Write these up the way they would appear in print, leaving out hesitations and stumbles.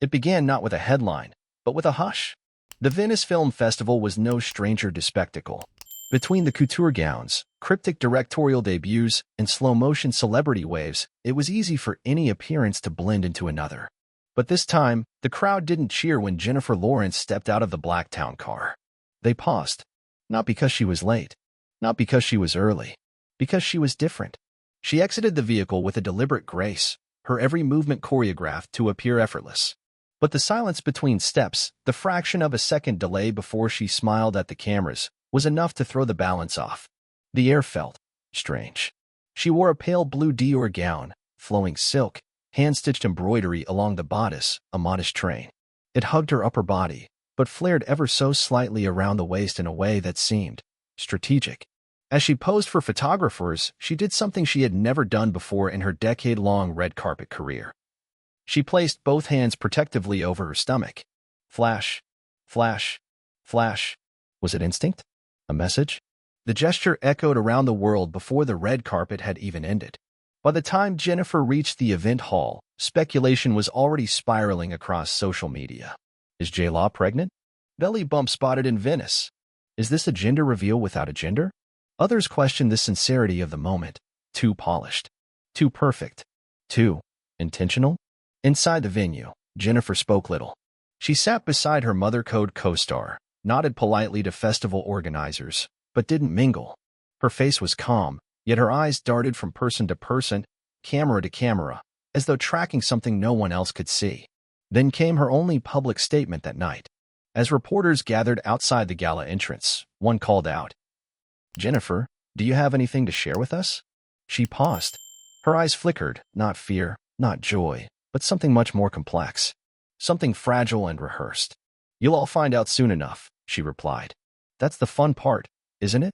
It began not with a headline, but with a hush. The Venice Film Festival was no stranger to spectacle. Between the couture gowns, cryptic directorial debuts, and slow-motion celebrity waves, it was easy for any appearance to blend into another. But this time, the crowd didn't cheer when Jennifer Lawrence stepped out of the Blacktown car. They paused. Not because she was late. Not because she was early. Because she was different. She exited the vehicle with a deliberate grace, her every movement choreographed to appear effortless. But the silence between steps, the fraction of a second delay before she smiled at the cameras, was enough to throw the balance off. The air felt strange. She wore a pale blue Dior gown, flowing silk, hand-stitched embroidery along the bodice, a modest train. It hugged her upper body, but flared ever so slightly around the waist in a way that seemed strategic. As she posed for photographers, she did something she had never done before in her decade-long red carpet career. She placed both hands protectively over her stomach. Flash, flash, flash. Was it instinct? A message? The gesture echoed around the world before the red carpet had even ended. By the time Jennifer reached the event hall, speculation was already spiraling across social media. Is J-Law pregnant? Belly bump spotted in Venice. Is this a gender reveal without a gender? Others questioned the sincerity of the moment. Too polished. Too perfect. Too intentional? Inside the venue, Jennifer spoke little. She sat beside her Mother Code co-star, nodded politely to festival organizers, but didn't mingle. Her face was calm, yet her eyes darted from person to person, camera to camera, as though tracking something no one else could see. Then came her only public statement that night. As reporters gathered outside the gala entrance, one called out, "Jennifer, do you have anything to share with us?" She paused. Her eyes flickered, not fear, not joy, but something much more complex. Something fragile and rehearsed. "You'll all find out soon enough," she replied. "That's the fun part, isn't it?"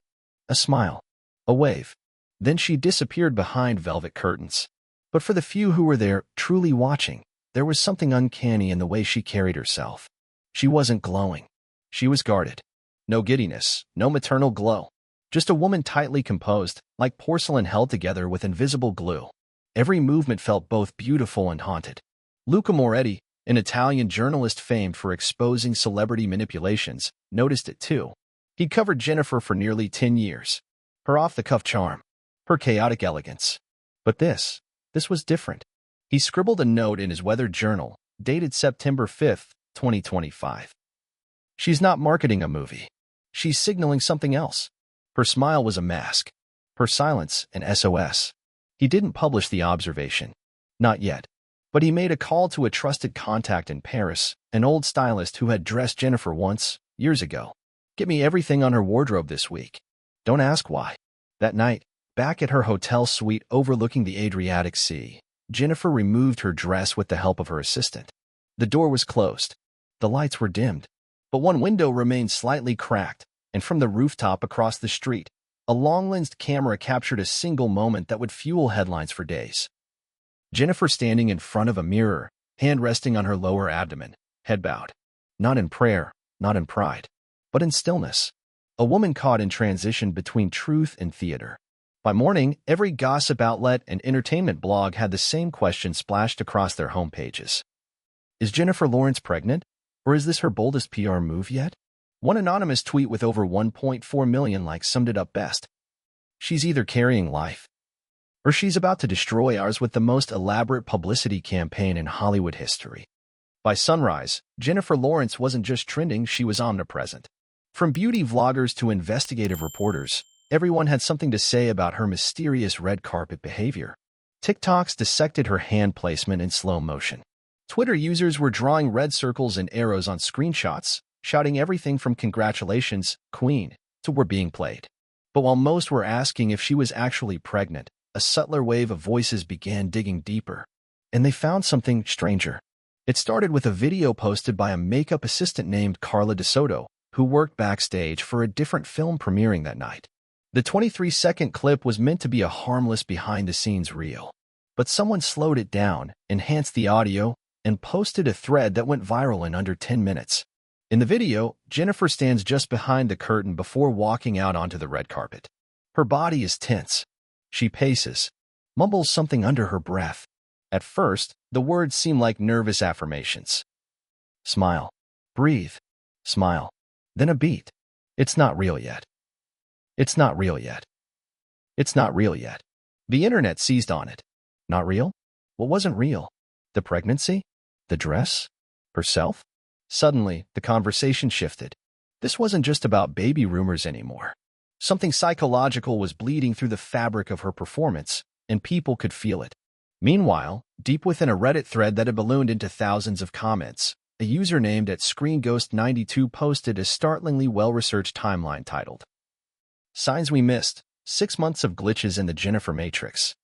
A smile. A wave. Then she disappeared behind velvet curtains. But for the few who were there, truly watching, there was something uncanny in the way she carried herself. She wasn't glowing. She was guarded. No giddiness, no maternal glow. Just a woman tightly composed, like porcelain held together with invisible glue. Every movement felt both beautiful and haunted. Luca Moretti, an Italian journalist famed for exposing celebrity manipulations, noticed it too. He'd covered Jennifer for nearly 10 years. Her off-the-cuff charm. Her chaotic elegance. But this was different. He scribbled a note in his weather journal, dated September 5, 2025. She's not marketing a movie. She's signaling something else. Her smile was a mask. Her silence an SOS. He didn't publish the observation. Not yet. But he made a call to a trusted contact in Paris, an old stylist who had dressed Jennifer once, years ago. "Get me everything on her wardrobe this week." Don't ask why. That night, back at her hotel suite overlooking the Adriatic Sea, Jennifer removed her dress with the help of her assistant. The door was closed. The lights were dimmed. But one window remained slightly cracked, and from the rooftop across the street, a long-lensed camera captured a single moment that would fuel headlines for days. Jennifer standing in front of a mirror, hand resting on her lower abdomen, head bowed. Not in prayer, not in pride, but in stillness. A woman caught in transition between truth and theater. By morning, every gossip outlet and entertainment blog had the same question splashed across their homepages. Is Jennifer Lawrence pregnant? Or is this her boldest PR move yet? One anonymous tweet with over 1.4 million likes summed it up best. She's either carrying life, or she's about to destroy ours with the most elaborate publicity campaign in Hollywood history. By sunrise, Jennifer Lawrence wasn't just trending, she was omnipresent. From beauty vloggers to investigative reporters, everyone had something to say about her mysterious red carpet behavior. TikToks dissected her hand placement in slow motion. Twitter users were drawing red circles and arrows on screenshots, shouting everything from "Congratulations, Queen," to "We're being played." But while most were asking if she was actually pregnant, a subtler wave of voices began digging deeper. And they found something stranger. It started with a video posted by a makeup assistant named Carla DeSoto, who worked backstage for a different film premiering that night. The 23-second clip was meant to be a harmless behind-the-scenes reel. But someone slowed it down, enhanced the audio, and posted a thread that went viral in under 10 minutes. In the video, Jennifer stands just behind the curtain before walking out onto the red carpet. Her body is tense. She paces, mumbles something under her breath. At first, the words seem like nervous affirmations. Smile. Breathe. Smile. Then a beat. It's not real yet. It's not real yet. It's not real yet. The internet seized on it. Not real? What wasn't real? The pregnancy? The dress? Herself? Suddenly, the conversation shifted. This wasn't just about baby rumors anymore. Something psychological was bleeding through the fabric of her performance, and people could feel it. Meanwhile, deep within a Reddit thread that had ballooned into thousands of comments, a user named @ScreenGhost92 posted a startlingly well-researched timeline titled, "Signs We Missed, 6 Months of Glitches in the Jennifer Matrix."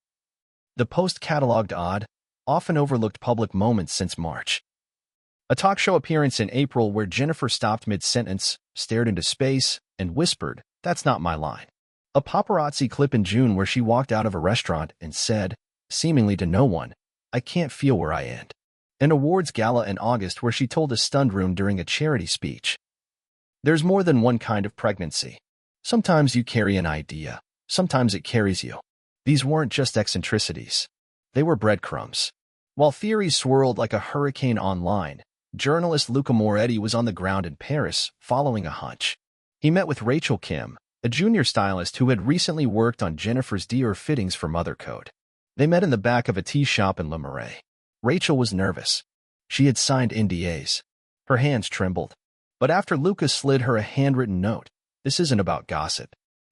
The post cataloged odd, often overlooked public moments since March. A talk show appearance in April where Jennifer stopped mid-sentence, stared into space, and whispered, "That's not my line." A paparazzi clip in June where she walked out of a restaurant and said, seemingly to no one, "I can't feel where I end." An awards gala in August where she told a stunned room during a charity speech, "There's more than one kind of pregnancy. Sometimes you carry an idea. Sometimes it carries you." These weren't just eccentricities. They were breadcrumbs. While theories swirled like a hurricane online, journalist Luca Moretti was on the ground in Paris, following a hunch. He met with Rachel Kim, a junior stylist who had recently worked on Jennifer's Dior fittings for Mother Code. They met in the back of a tea shop in Le Marais. Rachel was nervous. She had signed NDAs. Her hands trembled. But after Luca slid her a handwritten note, "This isn't about gossip.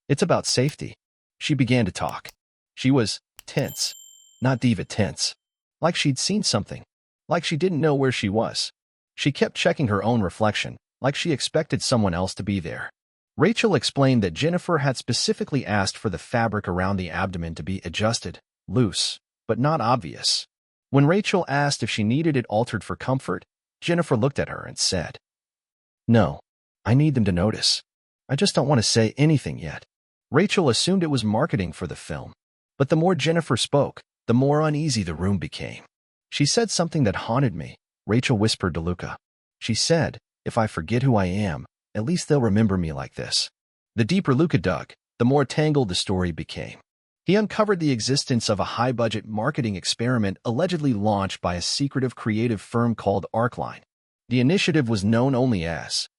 It's about safety," she began to talk. She was tense, not diva tense. Like she'd seen something. Like she didn't know where she was. She kept checking her own reflection, like she expected someone else to be there. Rachel explained that Jennifer had specifically asked for the fabric around the abdomen to be adjusted, loose, but not obvious. When Rachel asked if she needed it altered for comfort, Jennifer looked at her and said, "No, I need them to notice. I just don't want to say anything yet." Rachel assumed it was marketing for the film. But the more Jennifer spoke, the more uneasy the room became. "She said something that haunted me," Rachel whispered to Luca. "She said, if I forget who I am, at least they'll remember me like this." The deeper Luca dug, the more tangled the story became. He uncovered the existence of a high-budget marketing experiment allegedly launched by a secretive creative firm called Arcline. The initiative was known only as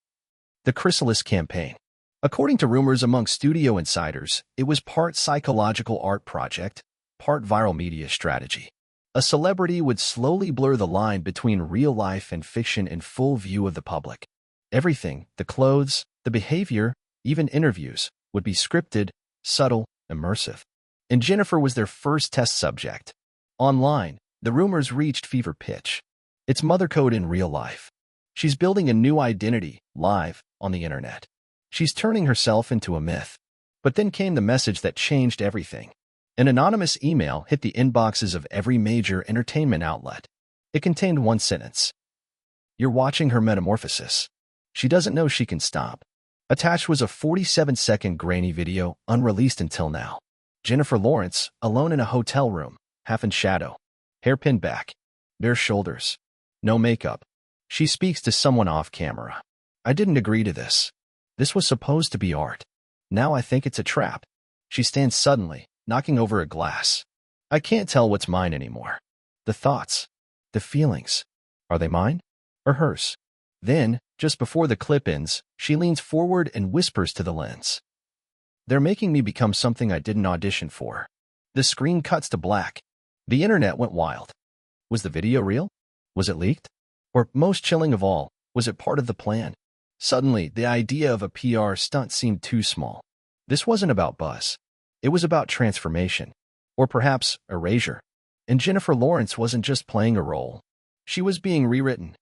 the Chrysalis Campaign. According to rumors among studio insiders, it was part psychological art project, part viral media strategy. A celebrity would slowly blur the line between real life and fiction in full view of the public. Everything, the clothes, the behavior, even interviews, would be scripted, subtle, immersive. And Jennifer was their first test subject. Online, the rumors reached fever pitch. It's Mother Code in real life. She's building a new identity, live, on the internet. She's turning herself into a myth. But then came the message that changed everything. An anonymous email hit the inboxes of every major entertainment outlet. It contained one sentence. "You're watching her metamorphosis. She doesn't know she can stop." Attached was a 47-second grainy video, unreleased until now. Jennifer Lawrence, alone in a hotel room, half in shadow. Hair pinned back. Bare shoulders. No makeup. She speaks to someone off camera. "I didn't agree to this. This was supposed to be art. Now I think it's a trap." She stands suddenly, knocking over a glass. "I can't tell what's mine anymore. The thoughts, the feelings, are they mine or hers?" Then, just before the clip ends, she leans forward and whispers to the lens, "They're making me become something I didn't audition for." The screen cuts to black. The internet went wild. Was the video real? Was it leaked? Or, most chilling of all, was it part of the plan? Suddenly, the idea of a PR stunt seemed too small. This wasn't about buzz. It was about transformation. Or perhaps erasure. And Jennifer Lawrence wasn't just playing a role. She was being rewritten.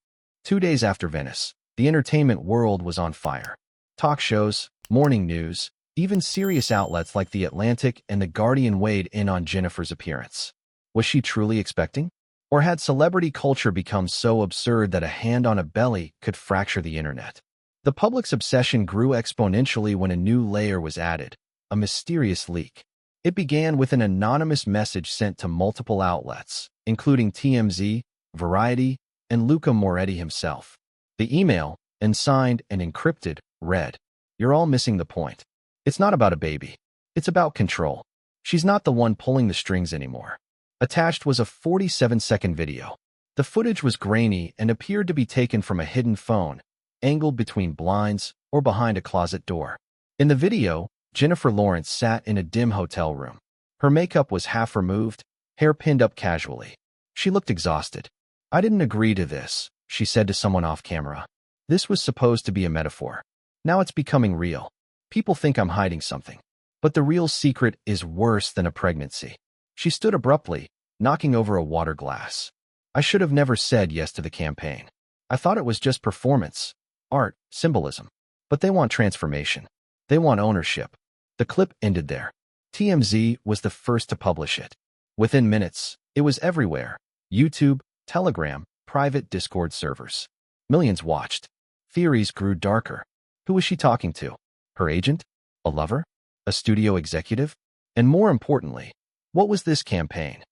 2 days after Venice, the entertainment world was on fire. Talk shows, morning news, even serious outlets like The Atlantic and The Guardian weighed in on Jennifer's appearance. Was she truly expecting? Or had celebrity culture become so absurd that a hand on a belly could fracture the internet? The public's obsession grew exponentially when a new layer was added, a mysterious leak. It began with an anonymous message sent to multiple outlets, including TMZ, Variety, and Luca Moretti himself. The email, unsigned and encrypted, read, "You're all missing the point. It's not about a baby. It's about control. She's not the one pulling the strings anymore." Attached was a 47-second video. The footage was grainy and appeared to be taken from a hidden phone, angled between blinds or behind a closet door. In the video, Jennifer Lawrence sat in a dim hotel room. Her makeup was half removed, hair pinned up casually. She looked exhausted. "I didn't agree to this," she said to someone off camera. "This was supposed to be a metaphor. Now it's becoming real. People think I'm hiding something. But the real secret is worse than a pregnancy." She stood abruptly, knocking over a water glass. "I should have never said yes to the campaign. I thought it was just performance, art, symbolism. But they want transformation. They want ownership." The clip ended there. TMZ was the first to publish it. Within minutes, it was everywhere. YouTube, Telegram, private Discord servers. Millions watched. Theories grew darker. Who was she talking to? Her agent? A lover? A studio executive? And more importantly, what was this campaign?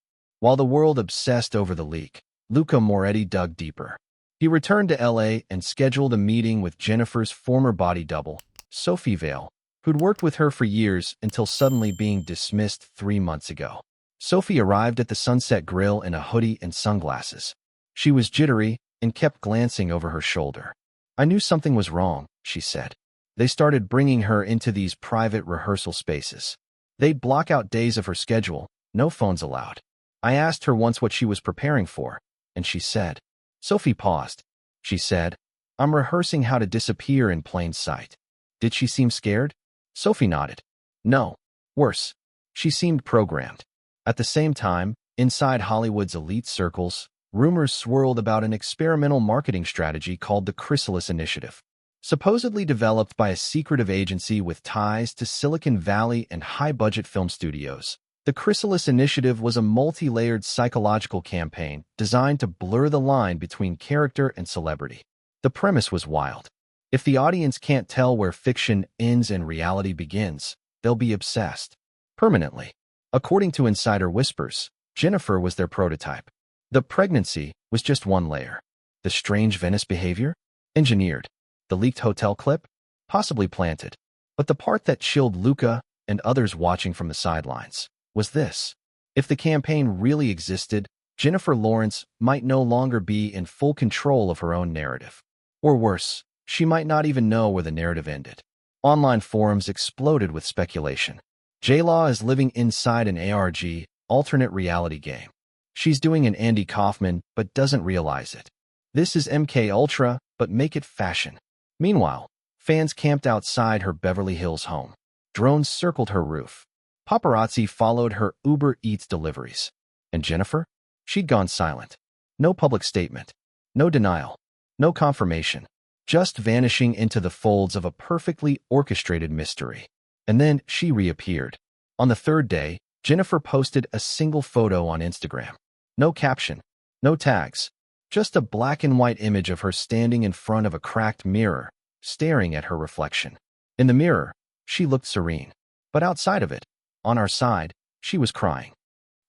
While the world obsessed over the leak, Luca Moretti dug deeper. He returned to LA and scheduled a meeting with Jennifer's former body double, Sophie Vale, who'd worked with her for years until suddenly being dismissed 3 months ago. Sophie arrived at the Sunset Grill in a hoodie and sunglasses. She was jittery and kept glancing over her shoulder. "I knew something was wrong," she said. They started bringing her into these private rehearsal spaces. They'd block out days of her schedule, no phones allowed. I asked her once what she was preparing for, and she said. Sophie paused. She said, "I'm rehearsing how to disappear in plain sight." Did she seem scared? Sophie nodded. No. Worse. She seemed programmed. At the same time, inside Hollywood's elite circles, rumors swirled about an experimental marketing strategy called the Chrysalis Initiative. Supposedly developed by a secretive agency with ties to Silicon Valley and high-budget film studios, the Chrysalis Initiative was a multi-layered psychological campaign designed to blur the line between character and celebrity. The premise was wild. If the audience can't tell where fiction ends and reality begins, they'll be obsessed. Permanently. According to insider whispers, Jennifer was their prototype. The pregnancy was just one layer. The strange Venice behavior? Engineered. The leaked hotel clip? Possibly planted. But the part that chilled Luca and others watching from the sidelines was this. If the campaign really existed, Jennifer Lawrence might no longer be in full control of her own narrative. Or worse, she might not even know where the narrative ended. Online forums exploded with speculation. J-Law is living inside an ARG, alternate reality game. She's doing an Andy Kaufman, but doesn't realize it. This is MK Ultra, but make it fashion. Meanwhile, fans camped outside her Beverly Hills home. Drones circled her roof. Paparazzi followed her Uber Eats deliveries. And Jennifer? She'd gone silent. No public statement. No denial. No confirmation. Just vanishing into the folds of a perfectly orchestrated mystery. And then she reappeared. On the third day, Jennifer posted a single photo on Instagram. No caption. No tags. Just a black and white image of her standing in front of a cracked mirror, staring at her reflection. In the mirror, she looked serene. But outside of it, on our side, she was crying.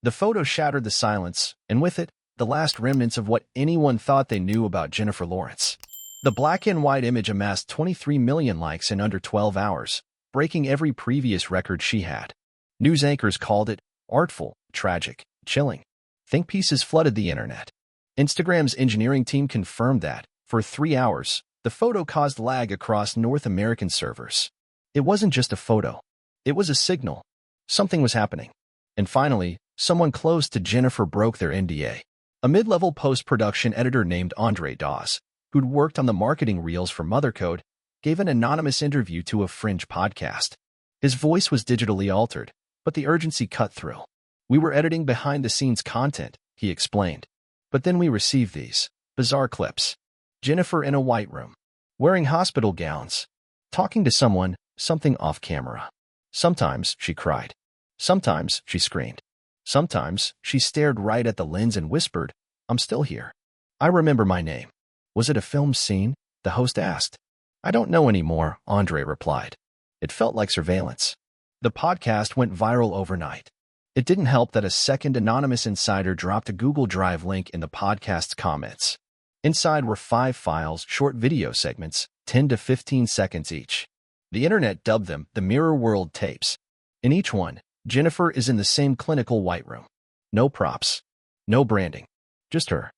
The photo shattered the silence, and with it, the last remnants of what anyone thought they knew about Jennifer Lawrence. The black and white image amassed 23 million likes in under 12 hours, breaking every previous record she had. News anchors called it artful, tragic, chilling. Think pieces flooded the internet. Instagram's engineering team confirmed that, for 3 hours, the photo caused lag across North American servers. It wasn't just a photo. It was a signal. Something was happening. And finally, someone close to Jennifer broke their NDA. A mid-level post-production editor named Andre Dawes, who'd worked on the marketing reels for Mothercode, gave an anonymous interview to a fringe podcast. His voice was digitally altered, but the urgency cut through. "We were editing behind-the-scenes content," he explained. "But then we received these bizarre clips. Jennifer in a white room, wearing hospital gowns, talking to someone, something off camera. Sometimes she cried. Sometimes she screamed. Sometimes she stared right at the lens and whispered, 'I'm still here. I remember my name.' Was it a film scene?" the host asked. "I don't know anymore," Andre replied. "It felt like surveillance." The podcast went viral overnight. It didn't help that a second anonymous insider dropped a Google Drive link in the podcast's comments. Inside were 5 files, short video segments, 10 to 15 seconds each. The internet dubbed them the Mirror World tapes. In each one, Jennifer is in the same clinical white room. No props. No branding. Just her.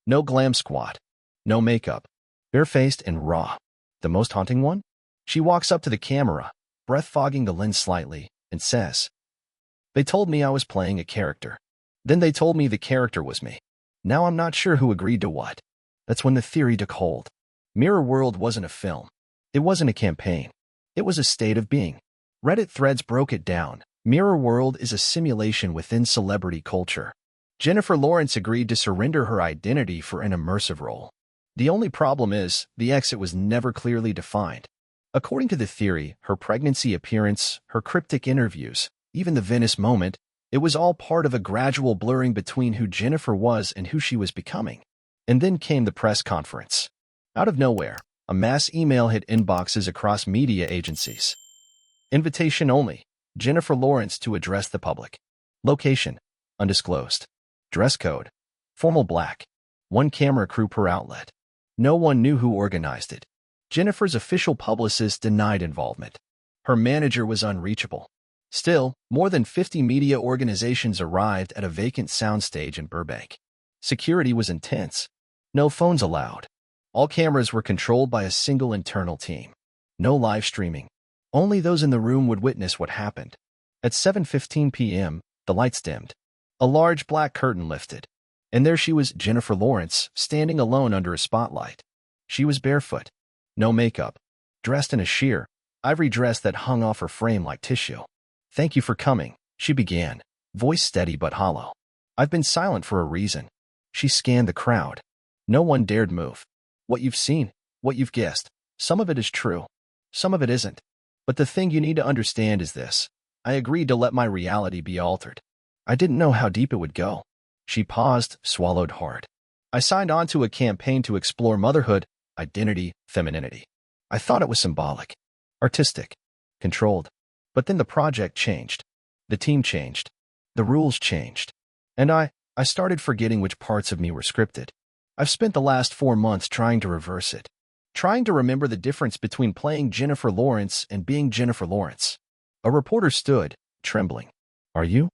No glam squat. No makeup. Barefaced and raw. The most haunting one? She walks up to the camera, breath fogging the lens slightly, and says, "They told me I was playing a character. Then they told me the character was me. Now I'm not sure who agreed to what." That's when the theory took hold. Mirror World wasn't a film. It wasn't a campaign. It was a state of being. Reddit threads broke it down. Mirror World is a simulation within celebrity culture. Jennifer Lawrence agreed to surrender her identity for an immersive role. The only problem is, the exit was never clearly defined. According to the theory, her pregnancy appearance, her cryptic interviews, even the Venice moment, it was all part of a gradual blurring between who Jennifer was and who she was becoming. And then came the press conference. Out of nowhere, a mass email hit inboxes across media agencies. Invitation only. Jennifer Lawrence to address the public. Location: undisclosed. Dress code: formal black. One camera crew per outlet. No one knew who organized it. Jennifer's official publicist denied involvement. Her manager was unreachable. Still, more than 50 media organizations arrived at a vacant soundstage in Burbank. Security was intense. No phones allowed. All cameras were controlled by a single internal team. No live streaming. Only those in the room would witness what happened. At 7:15 p.m., the lights dimmed. A large black curtain lifted. And there she was, Jennifer Lawrence, standing alone under a spotlight. She was barefoot. No makeup. Dressed in a sheer, ivory dress that hung off her frame like tissue. "Thank you for coming," she began, voice steady but hollow. "I've been silent for a reason." She scanned the crowd. No one dared move. "What you've seen, what you've guessed, some of it is true. Some of it isn't. But the thing you need to understand is this. I agreed to let my reality be altered. I didn't know how deep it would go." She paused, swallowed hard. "I signed on to a campaign to explore motherhood, identity, femininity. I thought it was symbolic, artistic, controlled. But then the project changed. The team changed. The rules changed. And I started forgetting which parts of me were scripted. I've spent the last 4 months trying to reverse it. Trying to remember the difference between playing Jennifer Lawrence and being Jennifer Lawrence." A reporter stood, trembling. Are you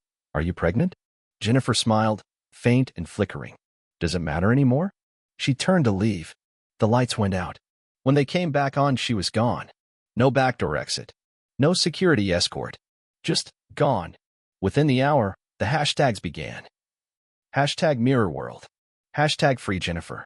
pregnant?" Jennifer smiled, faint and flickering. "Does it matter anymore?" She turned to leave. The lights went out. When they came back on, she was gone. No backdoor exit. No security escort. Just gone. Within the hour, the hashtags began. Hashtag Mirror World. Hashtag Free Jennifer.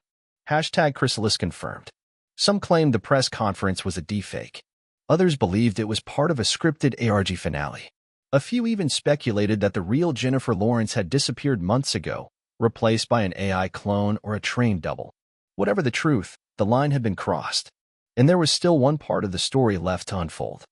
Hashtag Chrysalis confirmed. Some claimed the press conference was a deepfake. Others believed it was part of a scripted ARG finale. A few even speculated that the real Jennifer Lawrence had disappeared months ago, replaced by an AI clone or a trained double. Whatever the truth, the line had been crossed. And there was still one part of the story left to unfold.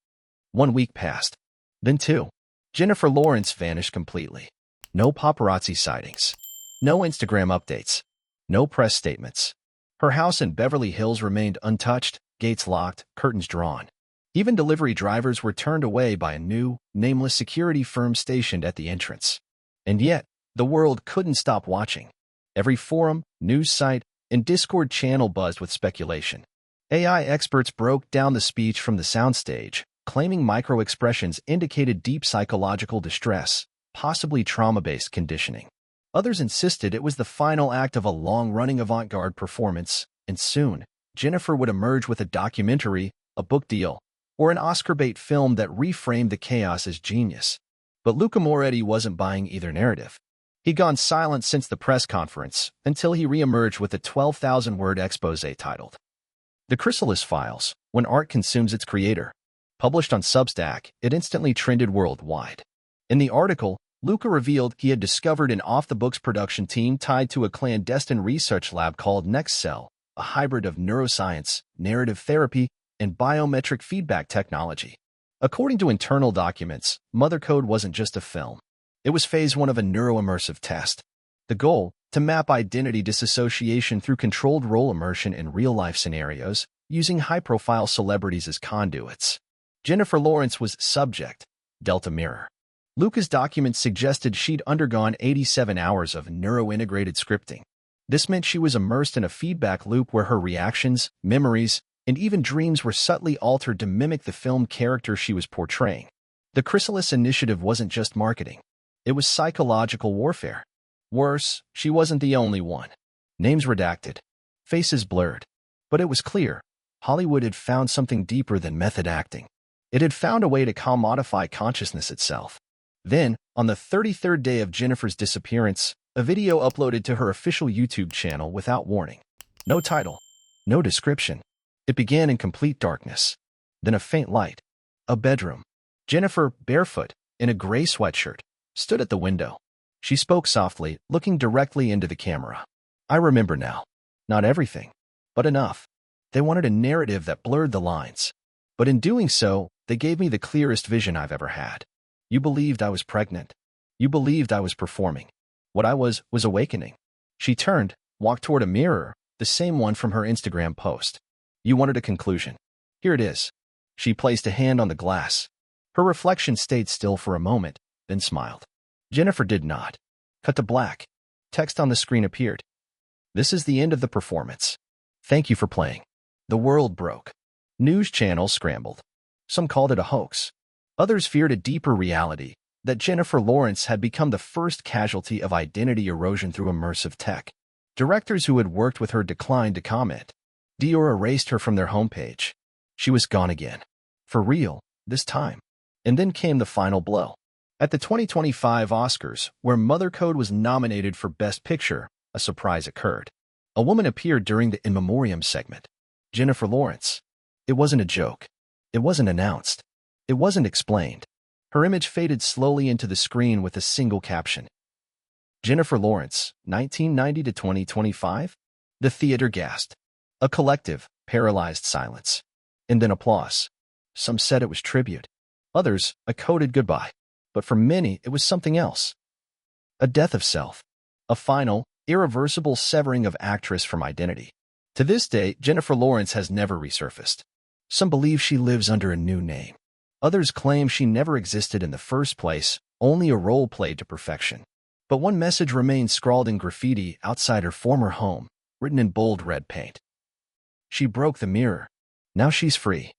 1 week passed. Then 2. Jennifer Lawrence vanished completely. No paparazzi sightings. No Instagram updates. No press statements. Her house in Beverly Hills remained untouched, gates locked, curtains drawn. Even delivery drivers were turned away by a new, nameless security firm stationed at the entrance. And yet, the world couldn't stop watching. Every forum, news site, and Discord channel buzzed with speculation. AI experts broke down the speech from the soundstage, claiming micro-expressions indicated deep psychological distress, possibly trauma-based conditioning. Others insisted it was the final act of a long-running avant-garde performance, and soon, Jennifer would emerge with a documentary, a book deal, or an Oscar-bait film that reframed the chaos as genius. But Luca Moretti wasn't buying either narrative. He'd gone silent since the press conference, until he reemerged with a 12,000-word exposé titled The Chrysalis Files, When Art Consumes Its Creator. Published on Substack, it instantly trended worldwide. In the article, Luca revealed he had discovered an off-the-books production team tied to a clandestine research lab called NextCell, a hybrid of neuroscience, narrative therapy, and biometric feedback technology. According to internal documents, Mothercode wasn't just a film. It was phase 1 of a neuroimmersive test. The goal, to map identity disassociation through controlled role immersion in real-life scenarios, using high-profile celebrities as conduits. Jennifer Lawrence was subject, Delta Mirror. Luca's documents suggested she'd undergone 87 hours of neuro-integrated scripting. This meant she was immersed in a feedback loop where her reactions, memories, and even dreams were subtly altered to mimic the film character she was portraying. The Chrysalis Initiative wasn't just marketing. It was psychological warfare. Worse, she wasn't the only one. Names redacted. Faces blurred. But it was clear. Hollywood had found something deeper than method acting. It had found a way to commodify consciousness itself. Then, on the 33rd day of Jennifer's disappearance, a video uploaded to her official YouTube channel without warning. No title. No description. It began in complete darkness. Then a faint light. A bedroom. Jennifer, barefoot, in a gray sweatshirt, stood at the window. She spoke softly, looking directly into the camera. I remember now. Not everything, but enough. They wanted a narrative that blurred the lines. But in doing so, they gave me the clearest vision I've ever had. You believed I was pregnant. You believed I was performing. What I was awakening. She turned, walked toward a mirror, the same one from her Instagram post. You wanted a conclusion. Here it is. She placed a hand on the glass. Her reflection stayed still for a moment, then smiled. Jennifer did not. Cut to black. Text on the screen appeared. This is the end of the performance. Thank you for playing. The world broke. News channels scrambled. Some called it a hoax. Others feared a deeper reality, that Jennifer Lawrence had become the first casualty of identity erosion through immersive tech. Directors who had worked with her declined to comment. Dior erased her from their homepage. She was gone again. For real, this time. And then came the final blow. At the 2025 Oscars, where Mother Code was nominated for Best Picture, a surprise occurred. A woman appeared during the In Memoriam segment. Jennifer Lawrence. It wasn't a joke. It wasn't announced. It wasn't explained. Her image faded slowly into the screen with a single caption. Jennifer Lawrence, 1990 to 2025? The theater gasped. A collective, paralyzed silence. And then applause. Some said it was tribute. Others, a coded goodbye. But for many, it was something else. A death of self. A final, irreversible severing of actress from identity. To this day, Jennifer Lawrence has never resurfaced. Some believe she lives under a new name. Others claim she never existed in the first place, only a role played to perfection. But one message remains scrawled in graffiti outside her former home, written in bold red paint. She broke the mirror. Now she's free.